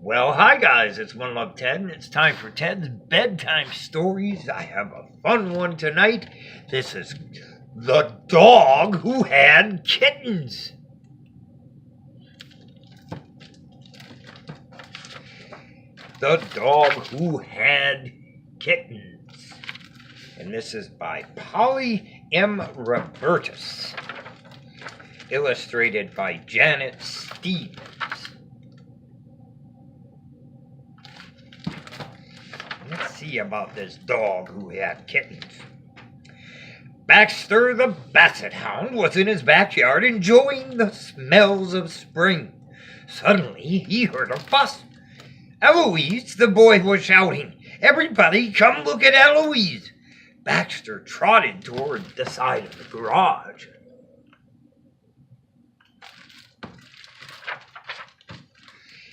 Well, hi guys, it's One Love Ted, and it's time for Ted's bedtime stories. I have a fun one tonight. This is The Dog Who Had Kittens. The Dog Who Had Kittens. And this is by Polly M. Robertus. Illustrated by Janet Stevens. Let's see about this dog who had kittens. Baxter the Basset Hound was in his backyard enjoying the smells of spring. Suddenly he heard a fuss. "Eloise," the boy was shouting. "Everybody come look at Eloise." Baxter trotted toward the side of the garage.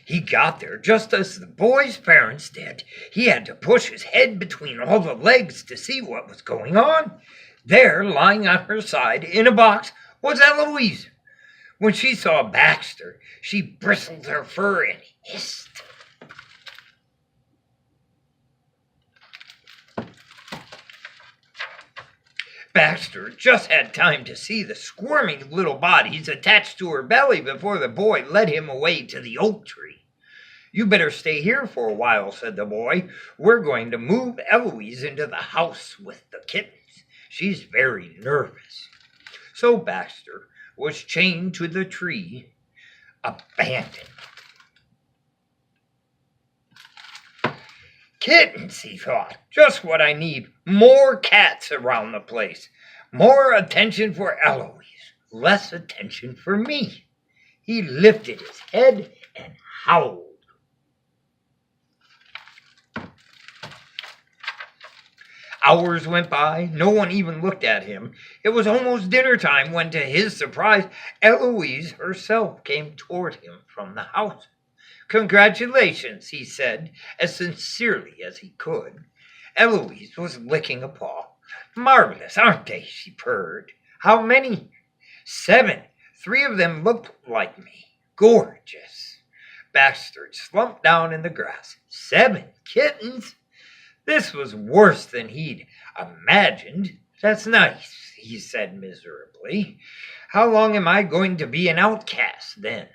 He got there just as the boy's parents did. He had to push his head between all the legs to see what was going on. There, lying on her side in a box, was Eloise. When she saw Baxter, she bristled her fur and hissed. Baxter just had time to see the squirming little bodies attached to her belly before the boy led him away to the oak tree. "You better stay here for a while," said the boy. "We're going to move Eloise into the house with the kittens. She's very nervous." So Baxter was chained to the tree, abandoned. "Kittens," he thought, "just what I need. More cats around the place. More attention for Eloise. Less attention for me." He lifted his head and howled. Hours went by. No one even looked at him. It was almost dinner time when, to his surprise, Eloise herself came toward him from the house. "Congratulations," he said, as sincerely as he could. Eloise was licking a paw. "Marvelous, aren't they?" she purred. "How many?" "7. 3 of them looked like me. Gorgeous." Baxter slumped down in the grass. 7 kittens? This was worse than he'd imagined. "That's nice," he said miserably. "How long am I going to be an outcast then?"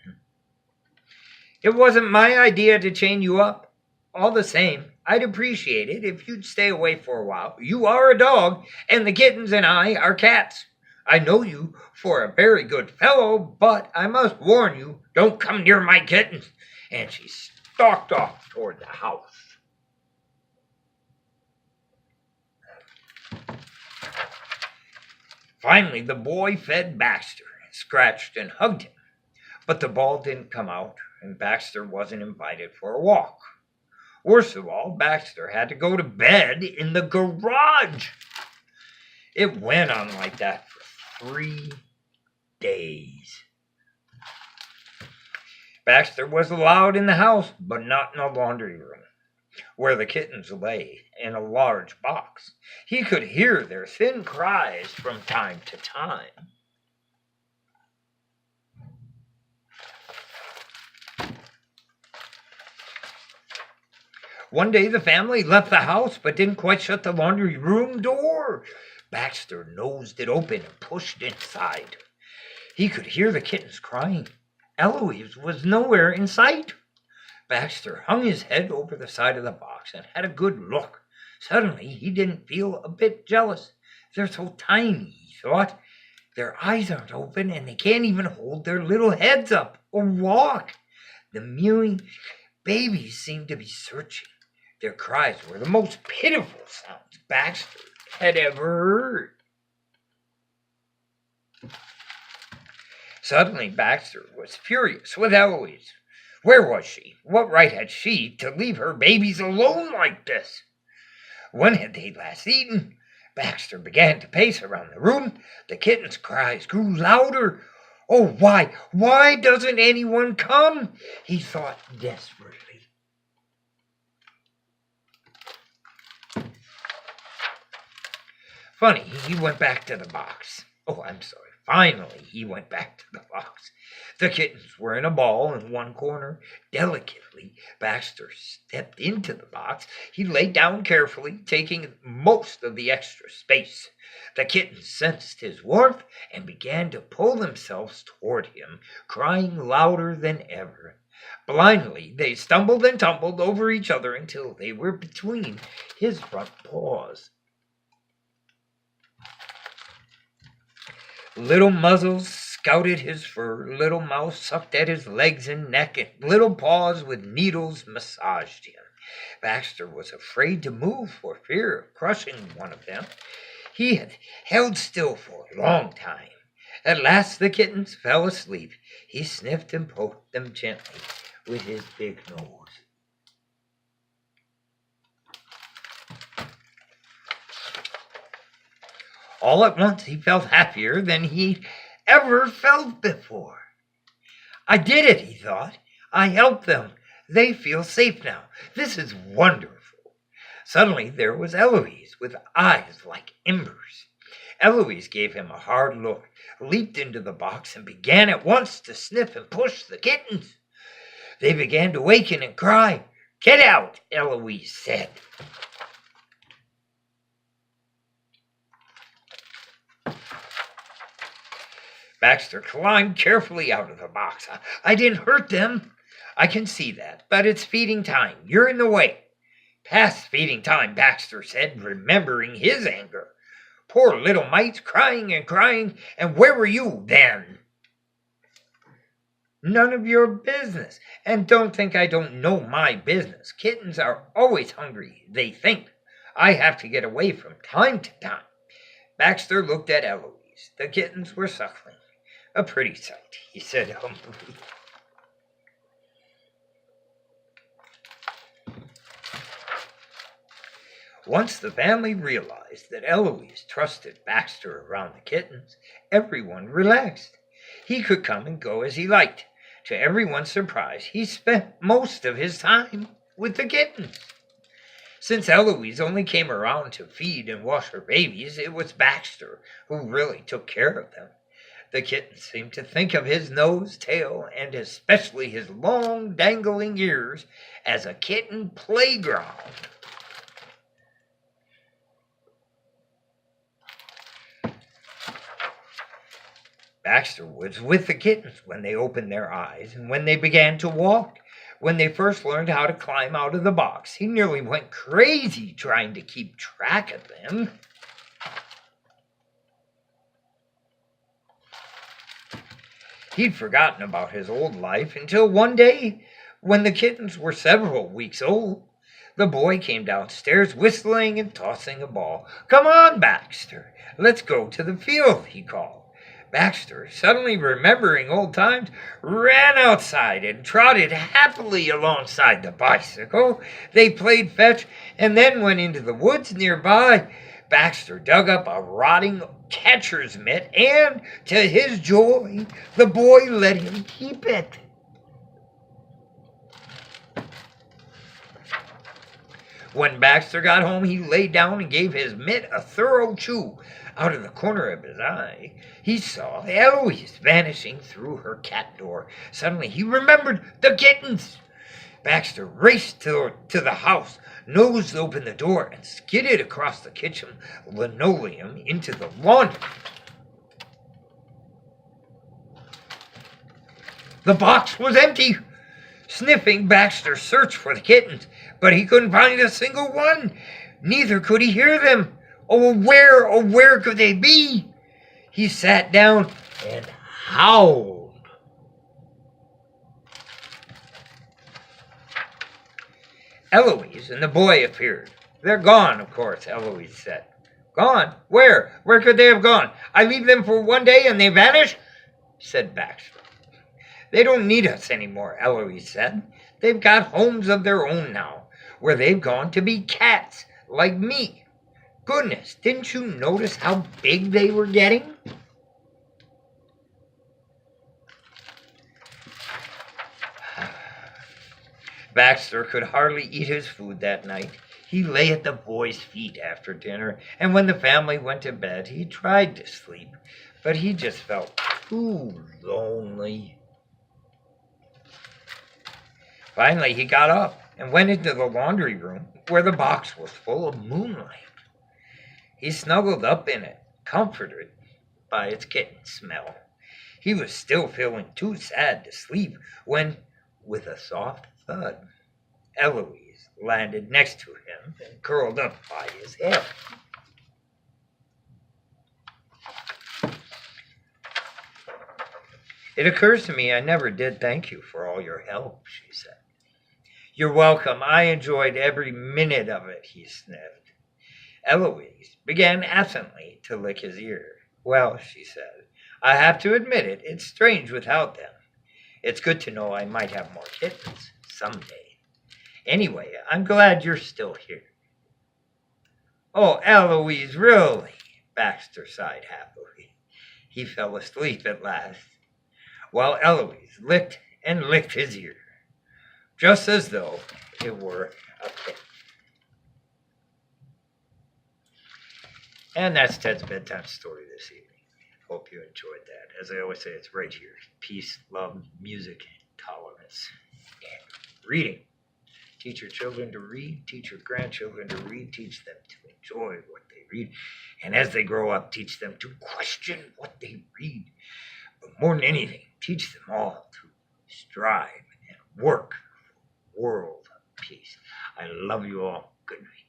"It wasn't my idea to chain you up. All the same, I'd appreciate it if you'd stay away for a while. You are a dog, and the kittens and I are cats. I know you for a very good fellow, but I must warn you, don't come near my kittens." And she stalked off toward the house. Finally, the boy fed Baxter, scratched and hugged him. But the ball didn't come out, and Baxter wasn't invited for a walk. Worst of all, Baxter had to go to bed in the garage. It went on like that for 3 days. Baxter was allowed in the house, but not in the laundry room, where the kittens lay in a large box. He could hear their thin cries from time to time. One day the family left the house but didn't quite shut the laundry room door. Baxter nosed it open and pushed inside. He could hear the kittens crying. Eloise was nowhere in sight. Baxter hung his head over the side of the box and had a good look. Suddenly he didn't feel a bit jealous. "They're so tiny," he thought. "Their eyes aren't open and they can't even hold their little heads up or walk." The mewing babies seemed to be searching. Their cries were the most pitiful sounds Baxter had ever heard. Suddenly Baxter was furious with Eloise. Where was she? What right had she to leave her babies alone like this? When had they last eaten? Baxter began to pace around the room. The kittens' cries grew louder. "Oh, why doesn't anyone come?" he thought desperately. Funny, he went back to the box. "Oh, I'm sorry. Finally, he went back to the box. The kittens were in a ball in one corner. Delicately, Baxter stepped into the box. He lay down carefully, taking most of the extra space. The kittens sensed his warmth and began to pull themselves toward him, crying louder than ever. Blindly, they stumbled and tumbled over each other until they were between his front paws. Little muzzles scouted his fur, little mouths sucked at his legs and neck, and little paws with needles massaged him. Baxter was afraid to move for fear of crushing one of them. He had held still for a long time. At last the kittens fell asleep. He sniffed and poked them gently with his big nose. All at once he felt happier than he'd ever felt before. I did it, he thought. I helped them. They feel safe now. This is wonderful. Suddenly there was Eloise with eyes like embers. Eloise gave him a hard look, leaped into the box, and began at once to sniff and push the kittens. They began to waken and cry. "Get out," Eloise said. Baxter climbed carefully out of the box. I didn't hurt them. I can see that, but it's feeding time. You're in the way. Past feeding time, Baxter said, remembering his anger. Poor little mites, crying and crying, and where were you then? None of your business, and don't think I don't know my business. Kittens are always hungry, they think. I have to get away from time to time. Baxter looked at Eloise. The kittens were suckling. A pretty sight, he said humbly. Once the family realized that Eloise trusted Baxter around the kittens, everyone relaxed. He could come and go as he liked. To everyone's surprise, he spent most of his time with the kittens. Since Eloise only came around to feed and wash her babies, it was Baxter who really took care of them. The kittens seemed to think of his nose, tail, and especially his long dangling ears as a kitten playground. Baxter was with the kittens when they opened their eyes and when they began to walk. When they first learned how to climb out of the box, he nearly went crazy trying to keep track of them. He'd forgotten about his old life until one day, when the kittens were several weeks old. The boy came downstairs whistling and tossing a ball. "Come on, Baxter, let's go to the field," he called. Baxter, suddenly remembering old times, ran outside and trotted happily alongside the bicycle. They played fetch and then went into the woods nearby. Baxter dug up a rotting catcher's mitt, and, to his joy, the boy let him keep it. When Baxter got home, he lay down and gave his mitt a thorough chew. Out of the corner of his eye, he saw Eloise vanishing through her cat door. Suddenly, he remembered the kittens. Baxter raced to the house, nosed open the door, and skidded across the kitchen linoleum into the laundry. The box was empty. Sniffing, Baxter searched for the kittens, but he couldn't find a single one. Neither could he hear them. Oh, where could they be? He sat down and howled. Eloise and the boy appeared. "They're gone, of course," Eloise said. "Gone? Where? Where could they have gone? I leave them for one day and they vanish?" said Baxter. "They don't need us anymore," Eloise said. "They've got homes of their own now, where they've gone to be cats, like me. Goodness, didn't you notice how big they were getting?" Baxter could hardly eat his food that night. He lay at the boy's feet after dinner, and when the family went to bed, he tried to sleep. but he just felt too lonely. Finally, he got up and went into the laundry room where the box was full of moonlight. He snuggled up in it, comforted by its kitten smell. He was still feeling too sad to sleep when, with a soft thud, Eloise landed next to him and curled up by his head. It occurs to me I never did thank you for all your help, she said. You're welcome. I enjoyed every minute of it, he sniffed. Eloise began absently to lick his ear. Well, she said, I have to admit it, it's strange without them. It's good to know I might have more kittens someday. Anyway, I'm glad you're still here. Oh, Eloise, really? Baxter sighed happily. He fell asleep at last, while Eloise licked and licked his ear, just as though it were a kitten. And that's Ted's bedtime story this evening. Hope you enjoyed that. As I always say, it's right here. Peace, love, music, tolerance, and reading. Teach your children to read. Teach your grandchildren to read. Teach them to enjoy what they read. And as they grow up, teach them to question what they read. But more than anything, teach them all to strive and work for world peace. I love you all. Good night.